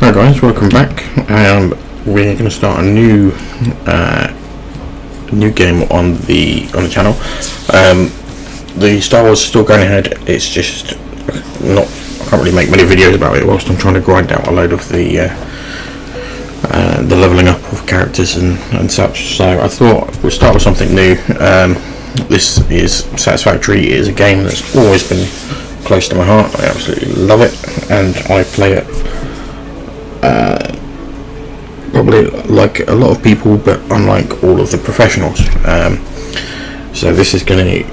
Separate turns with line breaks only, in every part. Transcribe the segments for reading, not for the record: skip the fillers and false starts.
Hi guys, welcome back. We're going to start a new game on the channel. The Star Wars is still going ahead. It's just not. I can't really make many videos about it whilst I'm trying to grind out a load of the leveling up of characters and such. So I thought we'd start with something new. This is Satisfactory. It is a game that's always been close to my heart. I absolutely love it, and I play it probably like a lot of people, but unlike all of the professionals. So this is going to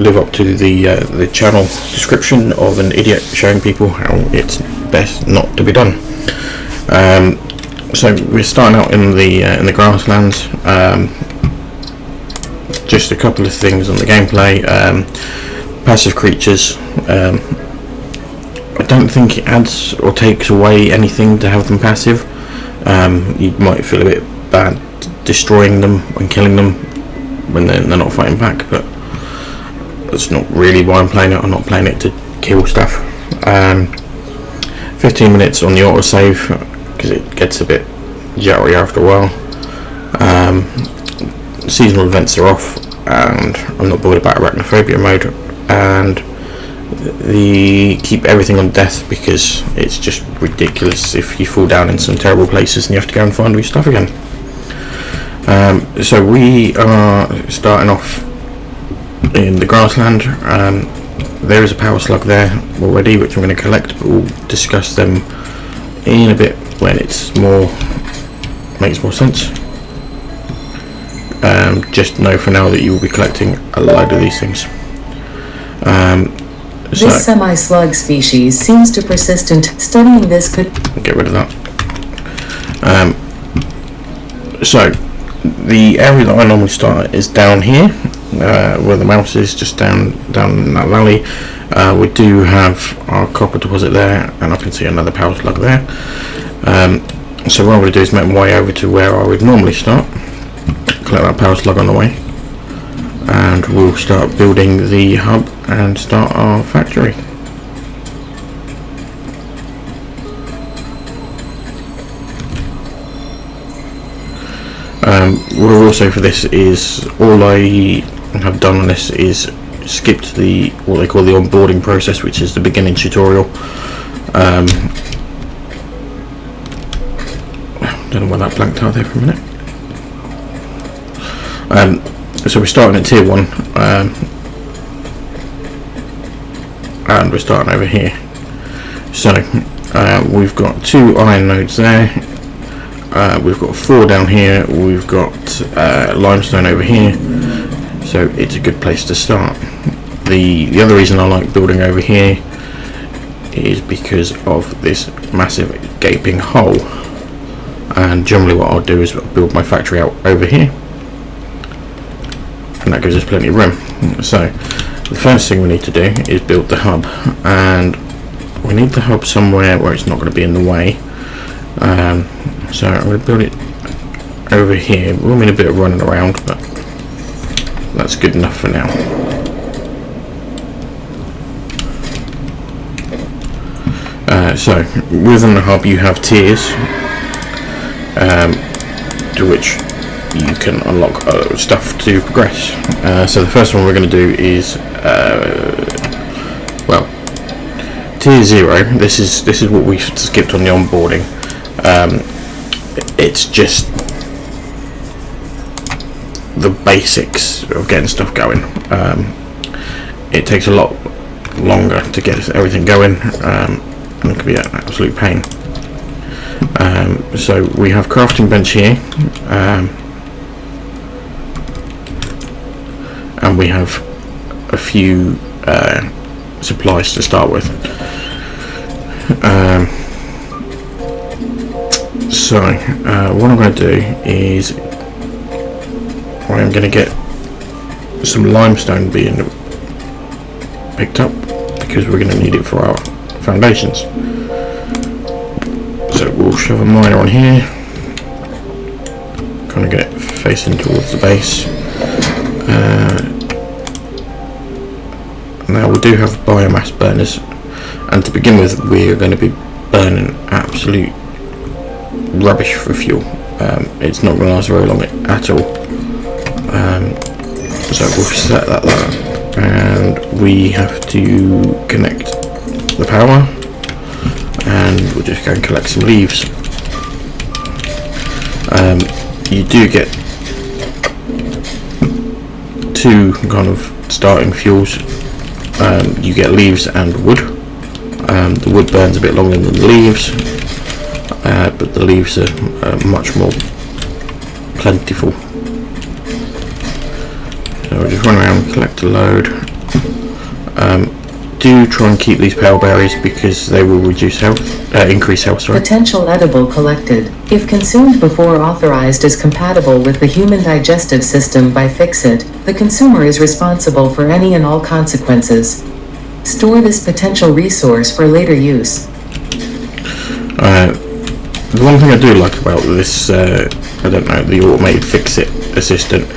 live up to the channel description of an idiot showing people how it's best not to be done. So we're starting out in the grasslands. Just a couple of things on the gameplay. Passive creatures. I don't think it adds or takes away anything to have them passive. You might feel a bit bad destroying them and killing them when they're not fighting back, but that's not really why I'm playing it. I'm not playing it to kill stuff. 15 minutes on the autosave because it gets a bit jittery after a while. Seasonal events are off, and I'm not bothered about arachnophobia mode, and keep everything on death because it's just ridiculous if you fall down in some terrible places and you have to go and find new stuff again. So we are starting off in the grassland. There is a power slug there already which I'm going to collect, but we'll discuss them in a bit when it's makes more sense. Just know for now that you will be collecting a load of these things.
This semi-slug species seems to persistent. Studying this could
get rid of that. So the area that I normally start is down here, where the mouse is, just down in that valley. We do have our copper deposit there, and I can see another power slug there. So what I'm going to do is make my way over to where I would normally start, collect that power slug on the way, and we'll start building the hub and start our factory. What I will say for this is all I have done on this is skipped what they call the onboarding process, which is the beginning tutorial. Don't know why that blanked out there for a minute. So we're starting at tier 1, and we're starting over here. So we've got 2 iron nodes there, we've got 4 down here, we've got limestone over here, so it's a good place to start. The other reason I like building over here is because of this massive gaping hole, and generally what I'll do is build my factory out over here, and that gives us plenty of room. So the first thing we need to do is build the hub, and we need the hub somewhere where it's not going to be in the way. So I'm going to build it over here. We'll need a bit of running around, but that's good enough for now. So within the hub you have tiers, to which you can unlock stuff to progress. So the first one we're going to do is tier 0. This is what we skipped on the onboarding. It's just the basics of getting stuff going. It takes a lot longer to get everything going, and it can be an absolute pain. So we have crafting bench here, and we have a few supplies to start with. What I'm going to do is I'm going to get some limestone being picked up because we're going to need it for our foundations. So we'll shove a miner on here, kind of get it facing towards the base. Now we do have biomass burners, and to begin with we are going to be burning absolute rubbish for fuel. It's not going to last very long at all. So we'll set that there, and we have to connect the power, and we'll just go and collect some leaves. You do get two kind of starting fuels. You get leaves and wood. The wood burns a bit longer than the leaves, but the leaves are much more plentiful. So we'll just run around and collect a load. Do try and keep these pale berries because they will reduce health, increase health. Sorry.
Potential edible collected. If consumed before authorized is compatible with the human digestive system by Fix-It, the consumer is responsible for any and all consequences. Store this potential resource for later use.
The one thing I do like about this, I don't know, the automated Fix-It assistant,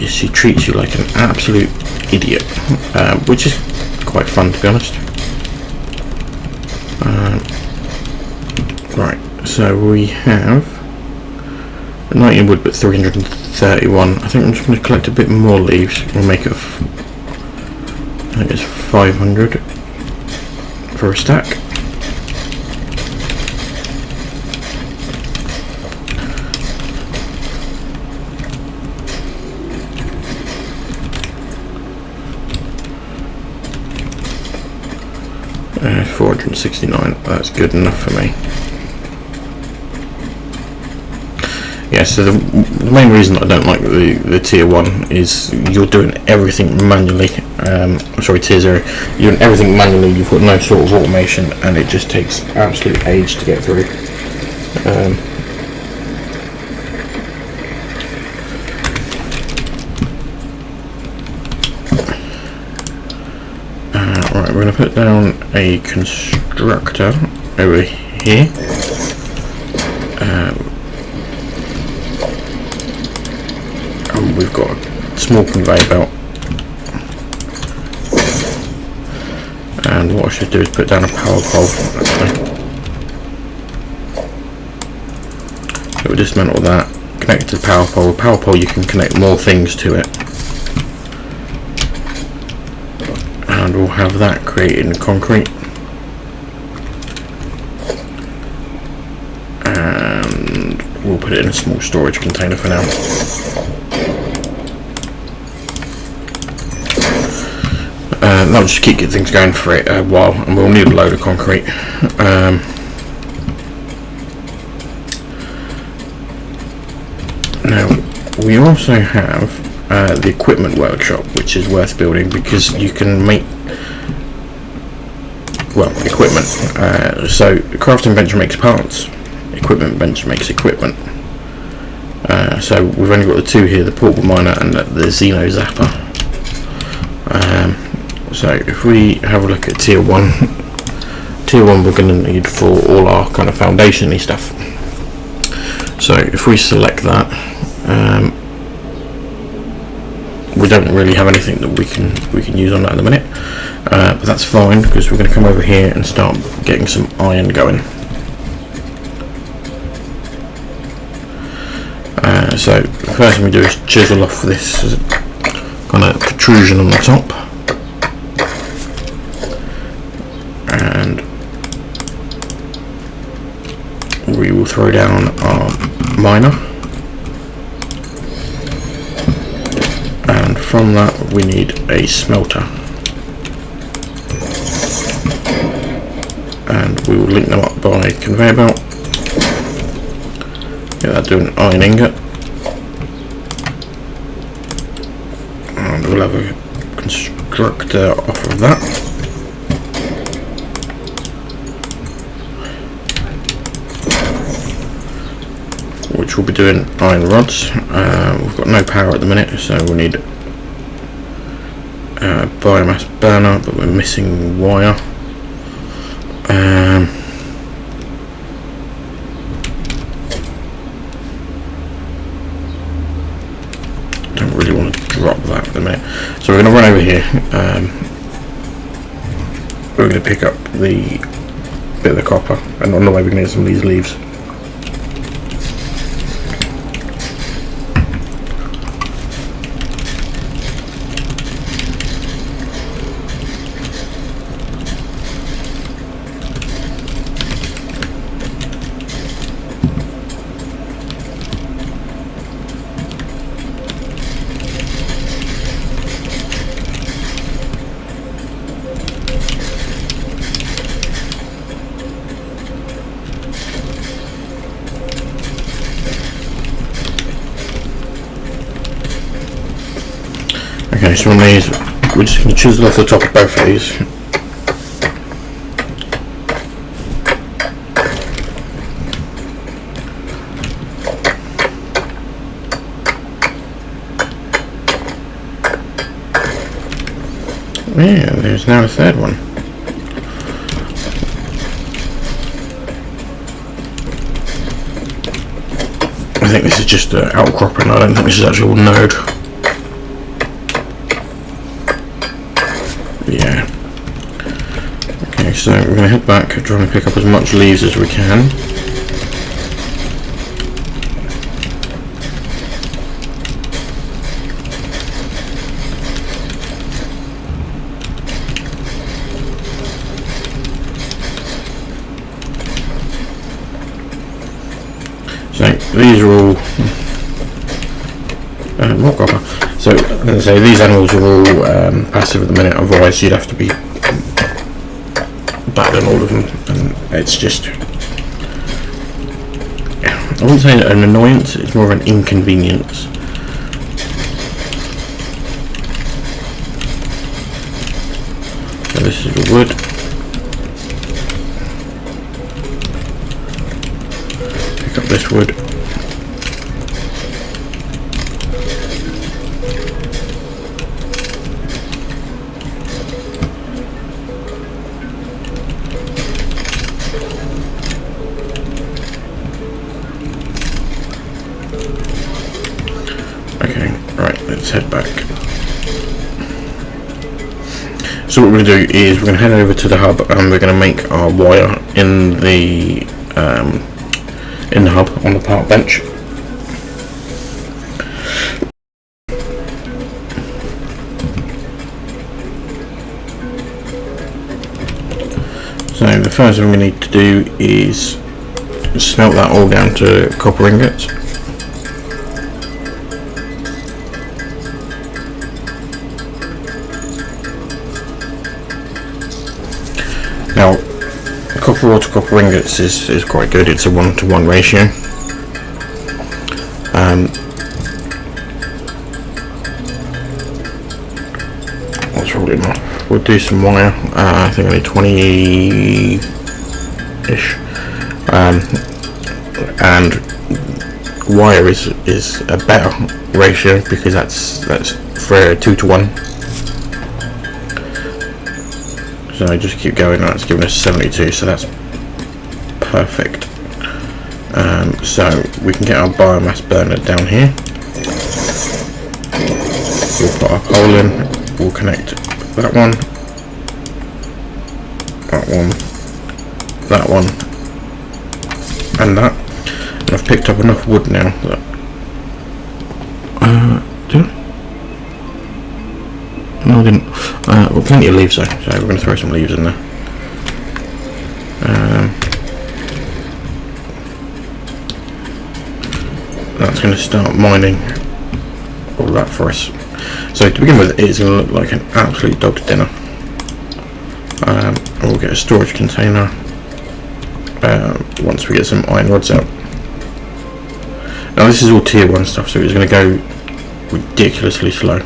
is she treats you like an absolute idiot, which is quite fun, to be honest. Right, so we have 19 wood but 331. I think I'm just going to collect a bit more leaves. We'll make it, I think it's 500 for a stack. Uh, 469, that's good enough for me. Yeah, so the main reason I don't like the tier 1 is you're doing everything manually. Sorry, tier 0, you're doing everything manually, you've got no sort of automation, and it just takes absolute age to get through. Right, we're going to put down a constructor over here. And we've got a small conveyor belt. And what I should do is put down a power pole, actually. So we'll dismantle that, connect it to the power pole. The power pole, you can connect more things to it. And we'll have that created in concrete, and we'll put it in a small storage container for now. That'll just keep things going for a while, and we'll need a load of concrete. Now we also have the equipment workshop, which is worth building because you can make, well, equipment. So the crafting bench makes parts, equipment bench makes equipment. So we've only got the two here, the portable miner and the Xeno Zapper. So if we have a look at tier 1, we're going to need for all our kind of foundation-y stuff. So if we select that, we don't really have anything that we can use on that at the minute, but that's fine because we're going to come over here and start getting some iron going. So the first thing we do is chisel off this kind of protrusion on the top, and we will throw down our miner. And from that we need a smelter, and we will link them up by conveyor belt. Get that to an iron ingot, and we'll have a constructor off of that. Which will be doing iron rods. We've got no power at the minute, so we'll need a biomass burner, but we're missing wire. Don't really want to drop that at the minute, so we're going to run over here. We're going to pick up the bit of the copper, and on the way we're going to get some of these leaves. Okay, so on these, we're just going to chisel off the top of both of these. Yeah, there's now a third one. I think this is just an outcropping, I don't think this is actually all node. Yeah. Okay, so we're going to head back, try and pick up as much leaves as we can. So these are all more copper. So as I say, these animals are all passive at the minute, otherwise you'd have to be battling all of them, and it's just, I wouldn't say an annoyance, it's more of an inconvenience. So this is the wood. Pick up this wood. Okay, right, let's head back. So what we're going to do is we're going to head over to the hub and we're going to make our wire in the hub on the park bench. So the first thing we need to do is smelt that all down to copper ingots. Now, copper ore to copper ingots is quite good. It's a 1-to-1 ratio. Let's roll it off. We'll do some wire. I think I need 20-ish. And wire is a better ratio because that's for 2-to-1. So I just keep going. That's giving us 72, so that's perfect. So we can get our biomass burner down here. We'll put our pole in. We'll connect that one, that one, and that. And I've picked up enough wood now that no, I didn't. Well, plenty of leaves though, so we're going to throw some leaves in there. That's going to start mining all that for us. So to begin with, it's going to look like an absolute dog's dinner. We'll get a storage container once we get some iron rods out. Now this is all tier 1 stuff, so it's going to go ridiculously slow.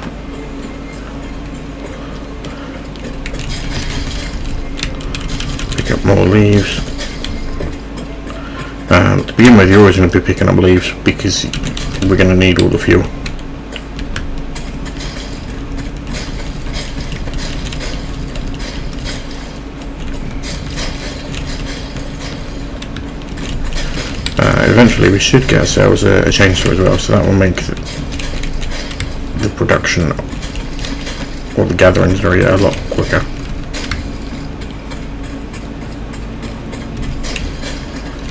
Pick up more leaves. To begin with, you're always going to be picking up leaves because we're going to need all the fuel. Eventually we should get ourselves a chainsaw as well, so that will make the production or the gathering area a lot quicker.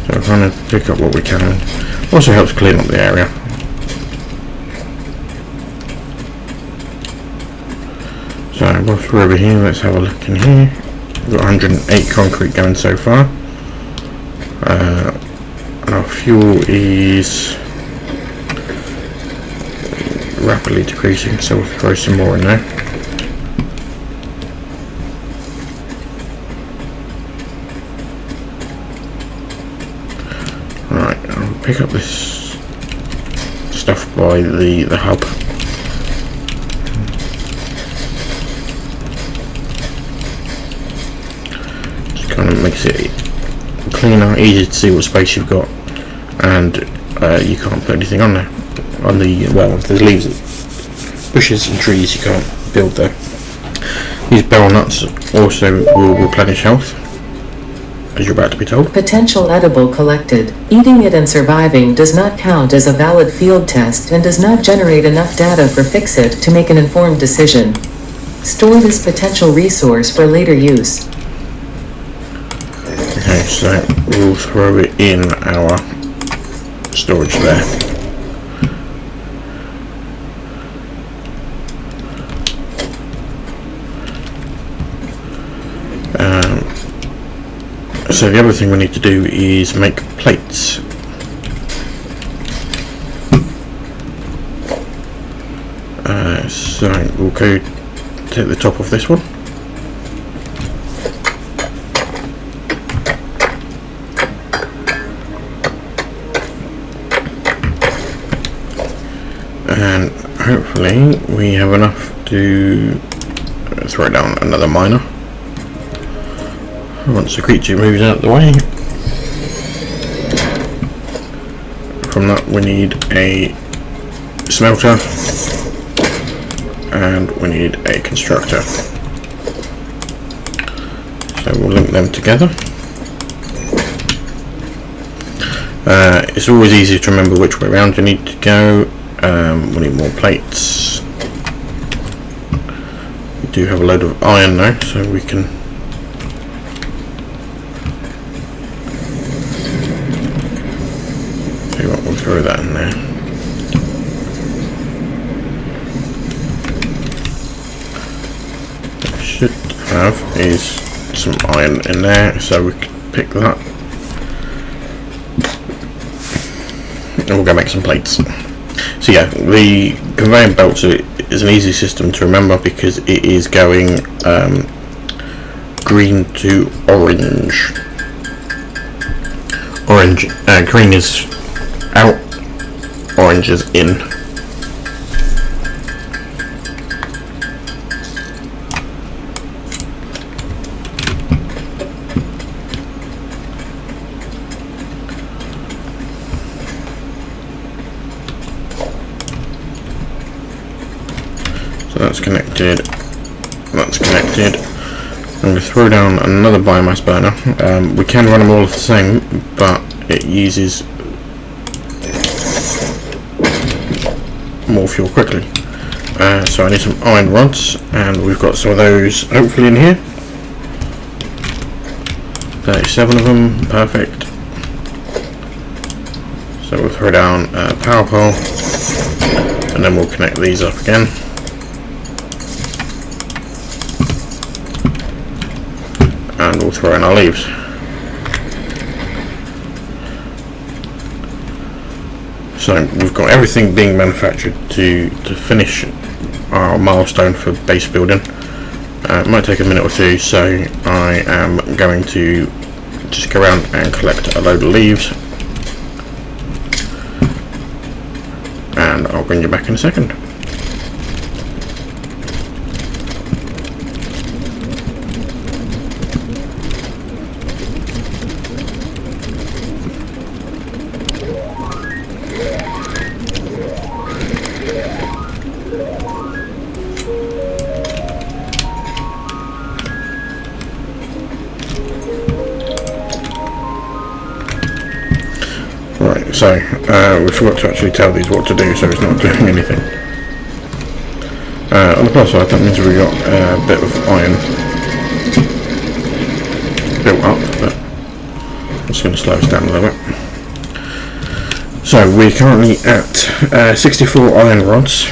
So we're trying to pick up what we can. Also helps clean up the area. So whilst we're over here, let's have a look in here. We've got 108 concrete going so far. Our fuel is rapidly decreasing, so we'll throw some more in there. Right, I'll pick up this stuff by the hub. cleaner, easy to see what space you've got, and you can't put anything on there. On the, well, if there's leaves, bushes and trees, you can't build there. These barrel nuts also will replenish health, as you're about to be told.
Potential edible collected. Eating it and surviving does not count as a valid field test and does not generate enough data for Fix-It to make an informed decision. Store this potential resource for later use.
Okay, so we'll throw it in our storage there. So the other thing we need to do is make plates. So we'll go take the top of this one. And hopefully we have enough to throw down another miner. Once the creature moves out of the way. From that we need a smelter and we need a constructor. So we'll link them together. It's always easier to remember which way around you need to go. We need more plates. We do have a load of iron though, so we can we'll throw that in there. What we should have is some iron in there, so we can pick that and we'll go make some plates. So yeah, the conveyor belt is an easy system to remember because it is going green to orange. Green is out, orange is in. So that's connected, that's connected. I'm going to throw down another biomass burner. We can run them all the same, but it uses more fuel quickly. So I need some iron rods, and we've got some of those hopefully in here. 37 of them, perfect. So we'll throw down a power pole, and then we'll connect these up again. And we'll throw in our leaves. So we've got everything being manufactured to finish our milestone for base building. It might take a minute or two, so I am going to just go around and collect a load of leaves, and I'll bring you back in a second. Right, so we forgot to actually tell these what to do, so it's not doing anything. On the plus side, that means we got a bit of iron built up, but I'm just going to slow us down a little bit. So we're currently at 64 iron rods.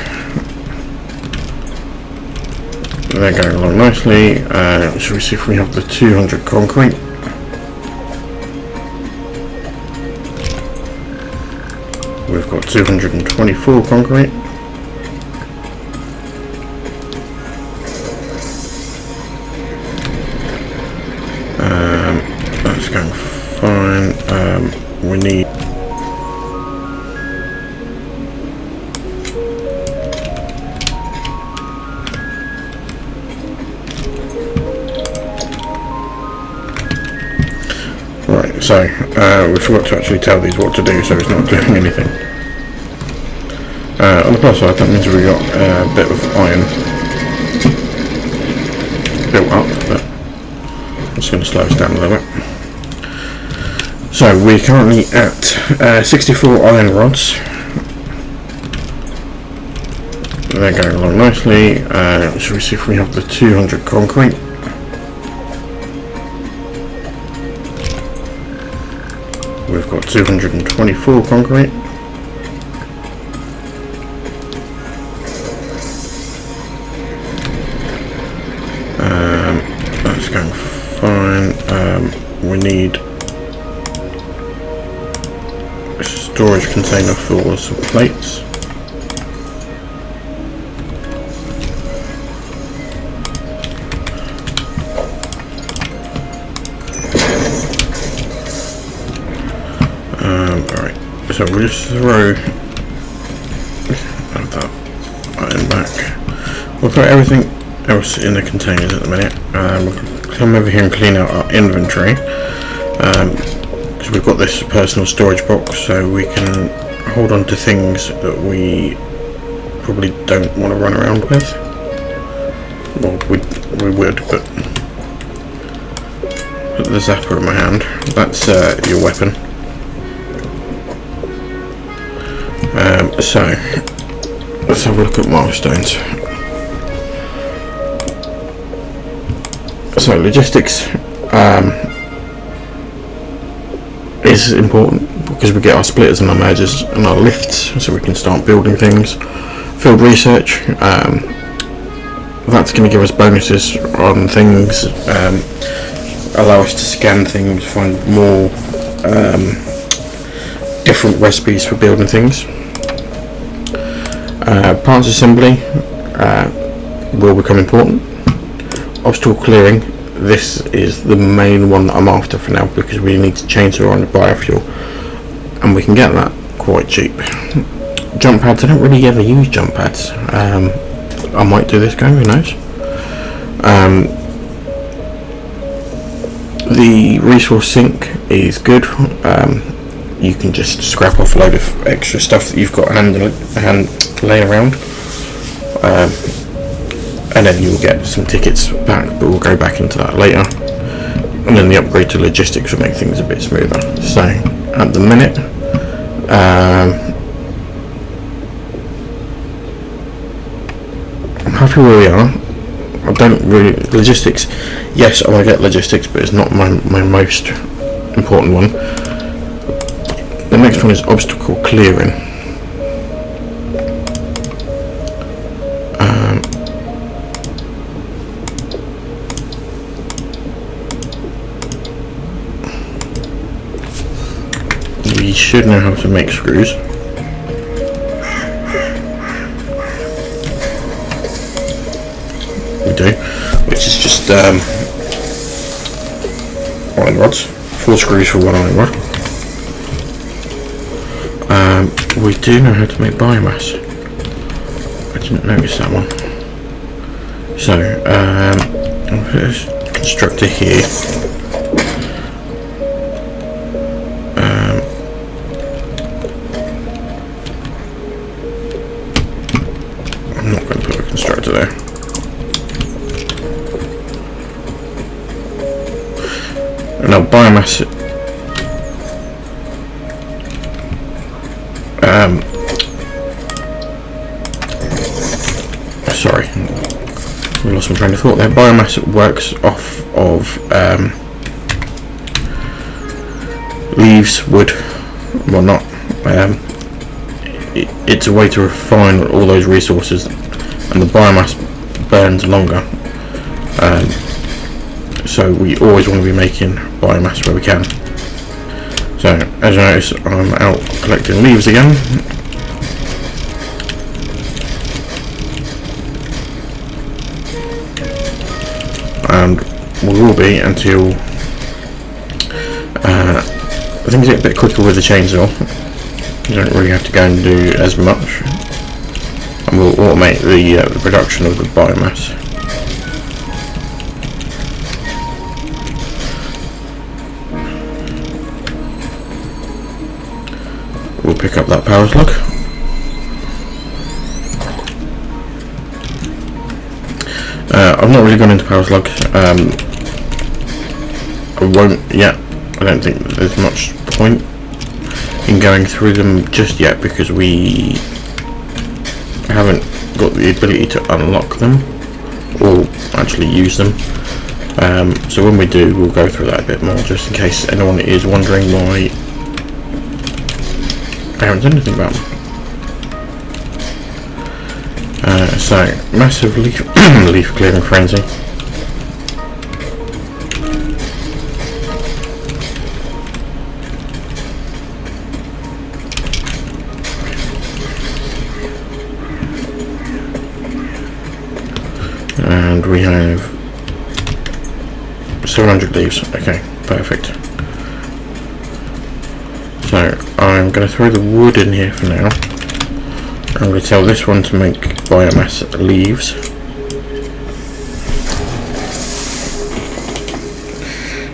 They're going along nicely. Shall we see if we have the 200 concrete? We've got 224 concrete. That's going fine. We need So we forgot to actually tell these what to do, so it's not doing anything. On the plus side, that means we got a bit of iron built up, but I'm just going to slow us down a little bit. So we're currently at 64 iron rods. They're going along nicely. Shall we see if we have the 200 concrete? We've got 224 concrete. That's going fine. We need a storage container for some plates. Alright, so we'll just throw that iron back. We'll put everything else in the containers at the minute. We'll come over here and clean out our inventory, because we've got this personal storage box, so we can hold on to things that we probably don't want to run around with. Well, we would, but put the zapper in my hand. That's your weapon. So let's have a look at milestones. So logistics is important because we get our splitters and our mergers and our lifts, so we can start building things. Field research, that's going to give us bonuses on things, allow us to scan things, find more different recipes for building things. Parts assembly will become important. Obstacle clearing, this is the main one that I'm after for now, because we need to chainsaw on the biofuel, and we can get that quite cheap. Jump pads, I don't really ever use jump pads. I might do this game, who knows. The resource sink is good. You can just scrap off a load of extra stuff that you've got hand lay around, and then you'll get some tickets back, but we'll go back into that later. And then the upgrade to logistics will make things a bit smoother. So at the minute, I'm happy where we are. I don't really logistics. Yes, I want to get logistics, but it's not my most important one. The next one is obstacle clearing. We should know how to make screws. We do, which is just iron rods. 4 screws for 1 iron rod. We do know how to make biomass. I didn't notice that one. So, I'll put a constructor here. I'm not going to put a constructor there. Now, biomass. Sorry, we lost my train of thought there. Biomass works off of leaves, wood, whatnot. It's a way to refine all those resources, and the biomass burns longer. So we always want to be making biomass where we can. So as you notice, I'm out collecting leaves again. And we will be until things get a bit quicker with the chainsaw. You don't really have to go and do as much, and we'll automate the production of the biomass. pick up that power slug. I've not really gone into power slug. I won't yet. I don't think there's much point in going through them just yet because we haven't got the ability to unlock them or actually use them. So when we do, we'll go through that a bit more, just in case anyone is wondering why I haven't done anything about them. So, massive leaf, leaf clearing frenzy. And we have 700 leaves. Okay, perfect. So I'm going to throw the wood in here for now. I'm going to tell this one to make biomass leaves.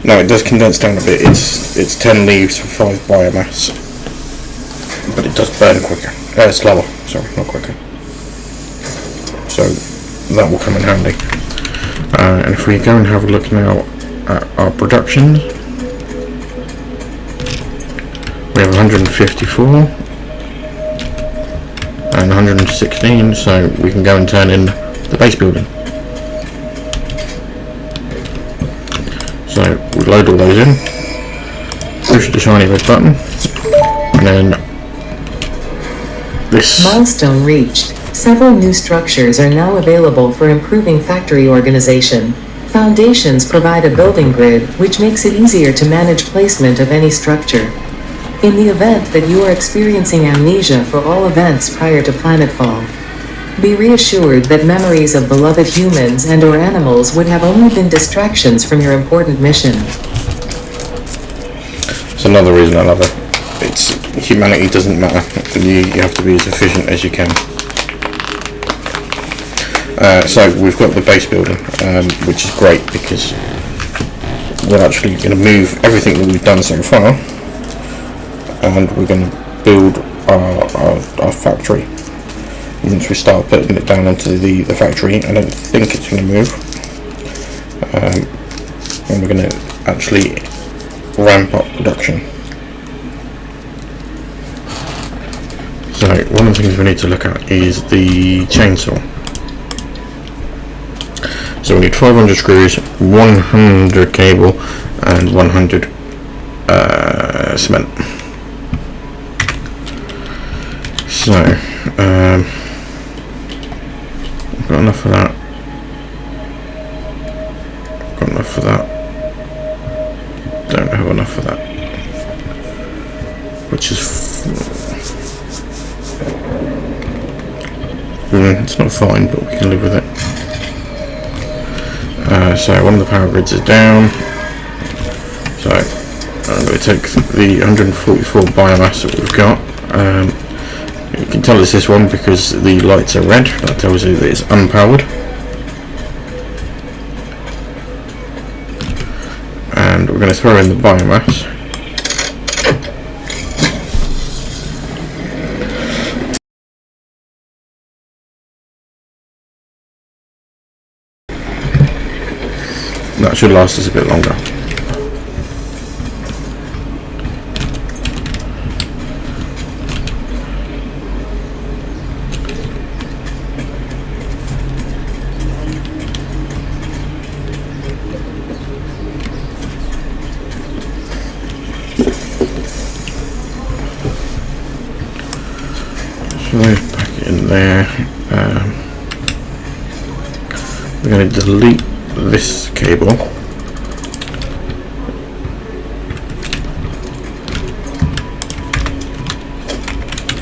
Now it does condense down a bit. It's 10 leaves for 5 biomass, but it does burn quicker. Slower. Sorry, not quicker. So that will come in handy. And if we go and have a look now at our productions, we have 154 and 116, so we can go and turn in the base building. So we load all those in, push the shiny red button, and then this
Milestone reached. Several new structures are now available for improving factory organization. Foundations provide a building grid, which makes it easier to manage placement of any structure. In the event that you are experiencing amnesia for all events prior to planetfall, be reassured that memories of beloved humans and/or animals would have only been distractions from your important mission.
It's another reason I love it. Humanity doesn't matter. You have to be as efficient as you can. So we've got the base building, which is great because we're actually going to move everything that we've done so far, and we're going to build our factory. Once we start putting it down onto the factory, I don't think it's going to move, and we're going to actually ramp up production. So one of the things we need to look at is the chainsaw. So we need 500 screws, 100 cable, and 100 cement. So I've got enough for that. Got enough for that. Don't have enough for that. Which is it's not fine, but we can live with it. So one of the power grids is down. So I'm going to take the 144 biomass that we've got. You can tell it's this one because the lights are red. That tells you that it's unpowered. And we're going to throw in the biomass. That should last us a bit longer. So back in there. We're going to delete this cable.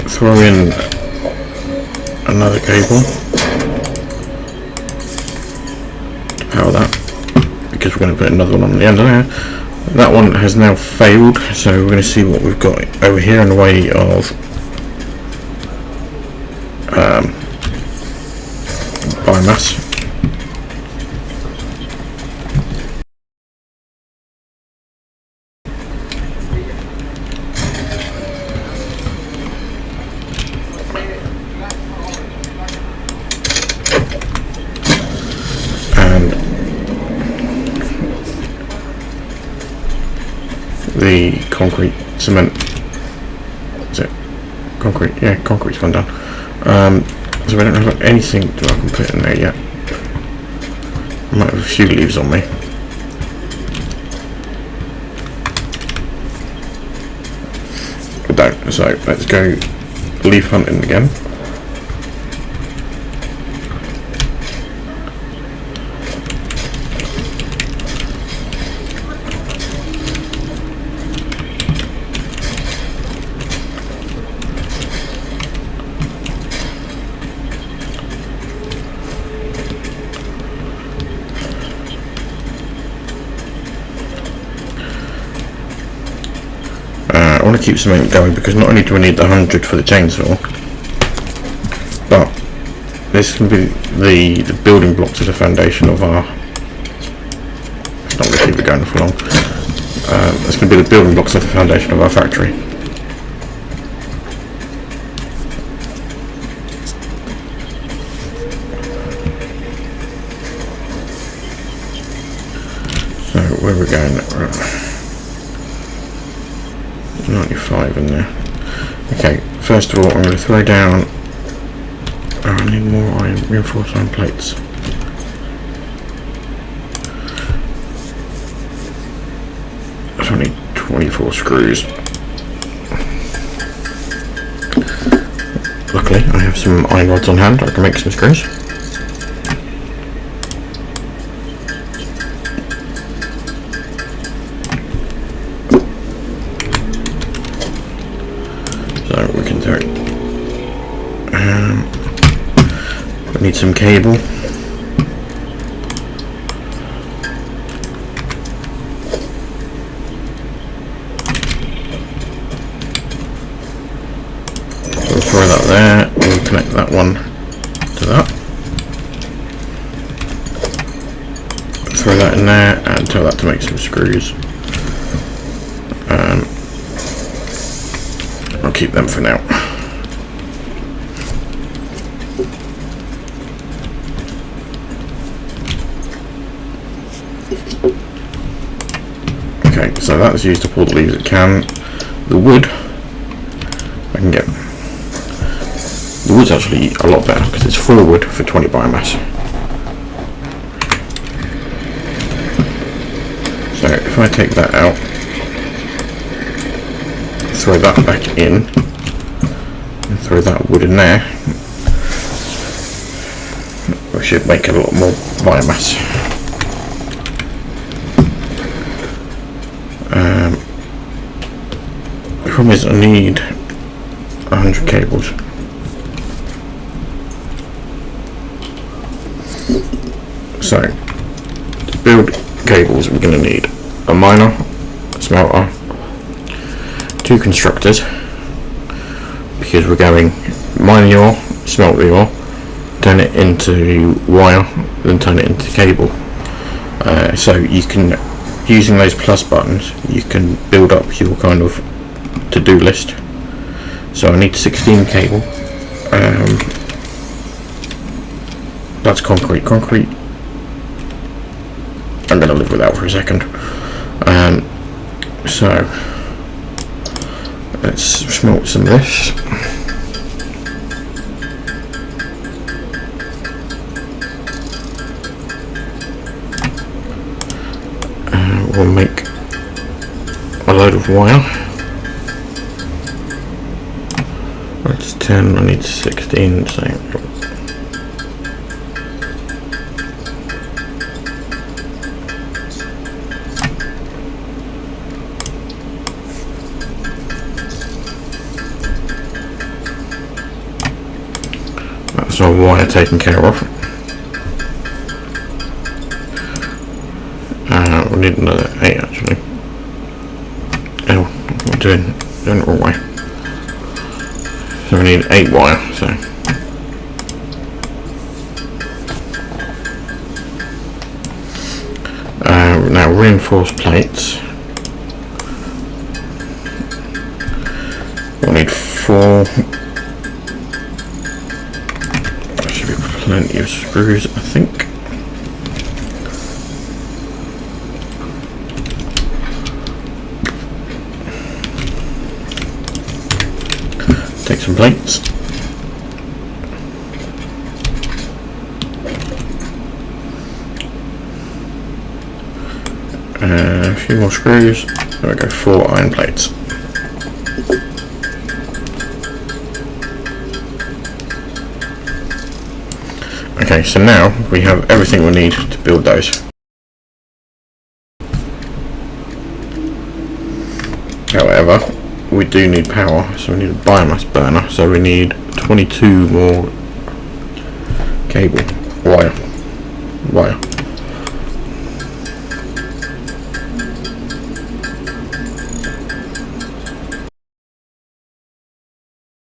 Throw in another cable to power that, because we're going to put another one on the end of there. That one has now failed, so we're going to see what we've got over here in the way of biomass. the concrete cement. Is it concrete? Yeah, concrete's gone down. So I don't have anything that I can put in there yet. I might have a few leaves on me. I don't, so let's go leaf hunting again. I want to keep something going because not only do we need the 100 for the chainsaw, but this can be the building blocks of the foundation of our. It's not going to keep it going for long. It's going to be the building blocks of the foundation of our factory. So where are we going? 95 in there. Okay, first of all I'm going to throw down. Oh, I need more iron, reinforced iron plates. So I need 24 screws. Luckily I have some iron rods on hand, I can make some screws. So we can do it. We need some cable. So we'll throw that there. We'll connect that one to that. Throw that in there and tell that to make some screws. I'll keep them for now. Okay, so that's used to pull the leaves it can. The wood, I can get. The wood's actually a lot better because it's 4 wood for 20 biomass. So if I take that out, throw that back in, and throw that wood in there, we should make a lot more biomass. The problem is I need 100 cables. So to build cables we're going to need a miner, a smelter, 2 constructors, because we're going mine the ore, smelt the ore, turn it into wire, then turn it into cable. So you can, using those plus buttons, you can build up your kind of to-do list. So I need 16 cable. That's concrete. Concrete I'm going to live without for a second. So let's smelt some of this. We'll make a load of wire. That's 10, I need 16, so that's our wire taken care of. We need another 8 actually. Oh, we're doing it the wrong way. So we need 8 wire, so. Now reinforced plates. We'll need 4. There should be plenty of screws, I think. Take some plates. A few more screws. There we go, 4 iron plates. Okay, so now we have everything we need to build those. However, we do need power, so we need a biomass burner, so we need 22 more cable, wire.